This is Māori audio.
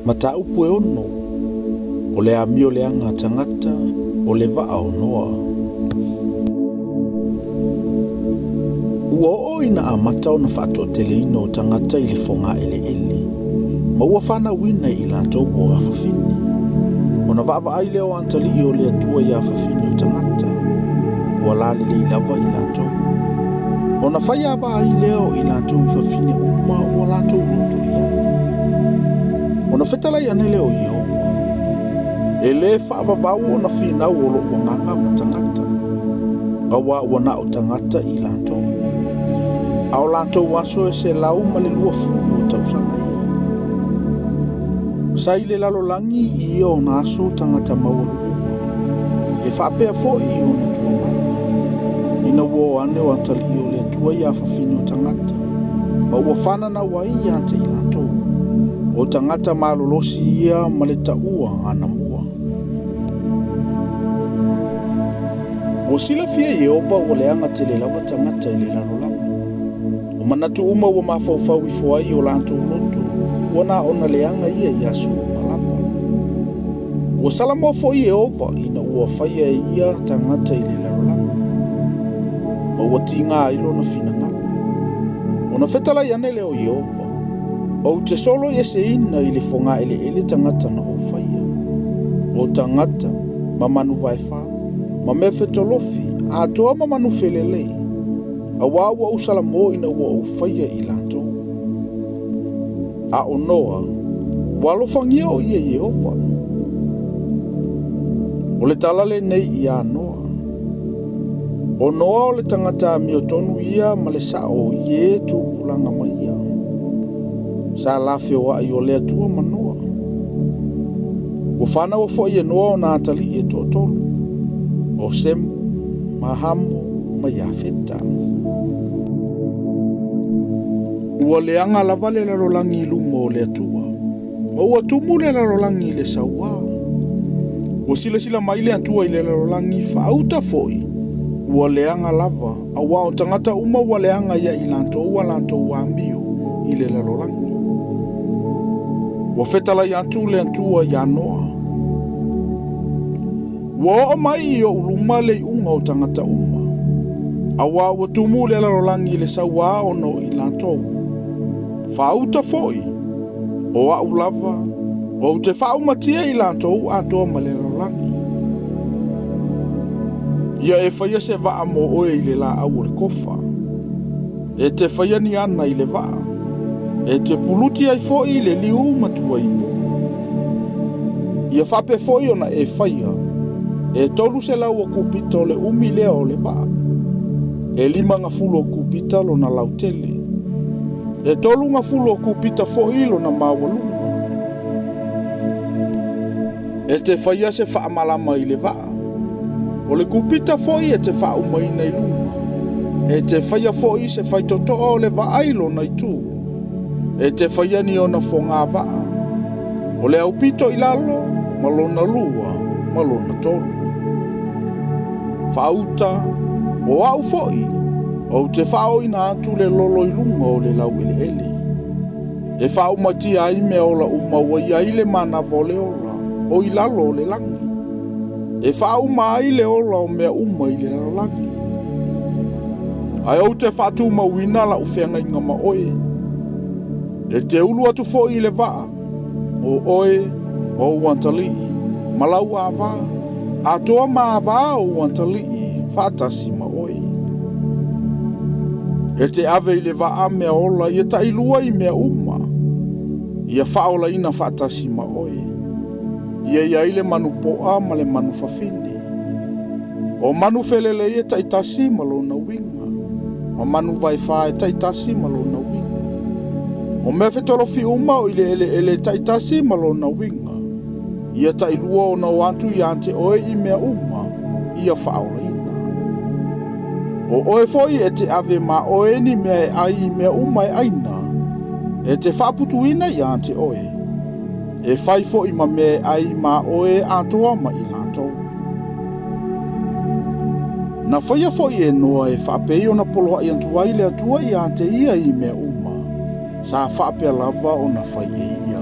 Mata upu e ono, o le amio le anga tangata, o le vaa o noa. Ua o ina a mata o na whaatua tele ino o tangata i le fonga ele ele. Ma ua whana wina i latou o a whawhini. O na vaa ai leo antali i o le atua i a whawhini o tangata. Ua lali le i lava i latou. O na whai aba ai leo i latou i whawhini uma o latou loto i ai. O na whetala i ane leo Yehova. E le whaavavau o na whina o lo wanganga ma tangata. Awa wana o tangata i latou. A o latou waso e se lau ma le lua fulu o tausanga ia. Sai le lalolangi i o na aso tangata mauluma. E whaapea fo i o na tua mai. Ina wo ane o antali o le tua i a whawhini o tangata. Ma ua whanana wai i ante i latou. O tangata malolosi ia ma le taua ana mua. O sila fia Yehova o le anga te le lava tangata i le lalolangi. O manatu uma ua mawhauwhau i fuai o lantou lotu. Wana ona le anga ia i asu malava. O salamo fo i Yehova ina ua whaia ia tangata i le lalolangi. Ma ua tinga ilo na finangalo. O na whetala i ane leo Yehova. O te solo i se ina i le fonga ele tangata na o whaia. O tangata, ma manu vaifa, ma me whetolofi, a toa ma manu whelelei. A wawa usala mo ina ua o whaia i lato. A o noa, walofangia o ia Yehova. O le talale nei i a noa. O noa o le tangata mi o tonu ia ma le sao ie tu kulanga mai ia. Sa la fewa i o lea tua manoa. O whana o fo i noa o nā tali e tōtolu. O semu, mahamu, ma iawheta. Ua leanga lava le larolangi i luma o lea tua. O ua tumu le larolangi i le saua. O sila mai le atua i le larolangi whaauta foi. Ua leanga lava. A wao tangata uma ua leanga ia i lanto wambio i le larolangi. Wa whetala i atu le atua i anoa. Wa o mai i o uluma le unga o tangata uma. A wa ua tumu le larolangi le saua ono i latou. Whauta foi. O a ulava. O te whaumatia i latou atoa ma le larolangi. Ia e whaia se vaa mo oe i le la au le kofa. E te whaia ni ana i le vaa. E te puluti ai foi le liu matua ipu. Ia whape foi ona e whaia. E tolu se lau o kupita o le umi lea o le vaa. E 5 ngafulo o kupita lo na lautele. E tolu ngafulo o kupita foi lo na mawalunga. E te whaia se whaamalama i le vaa. O le kupita foi e te whaumaina i luma. E te whaia foi se whaitotoa o le vaa ilo na itu. E te whaiani o na whonga vaa. O le au pito i lalo, malona lua, malona tolu. Whauta, o au foi, o te whao ina atu le lolo i lunga o le lau ele ele. E whao mati ai me ola umaua i aile mana vole ola, o i lalo o le langi. E whao mai le ola o mea uma i le langi. Ai au te whatu mawina la ufenga inga ma oe. E te ulu atu fo i le vaa. O oe, o wantali, malau a vaa. A toa ma vaa o wantali, whatasi ma oe. E te ave i le vaa mea ola, i ta ilua i mea uma. Ia whaola ina whatasi ma oe. Ia ile manu poa ma le manu whawhine. O manu whelele i ta itasi ma lo na winga. O manu vaifa e ta itasi ma lo na winga. O mea whetolofi uma o ele taitasi malo na winga. Ia tailua o na wantu i ante oe i mea uma, ia whaoreina. O oe foi e te ave ma oe ni mea e ai i mea uma e aina. E te whaputuina i ante oe. E whai foi ma mea e ai ma oe atoa ma i latou. Na whaia foi e noa e whapei o na poloa i antua i le atua i ante ia i mea uma. Sa whapea lava o na whai e ia.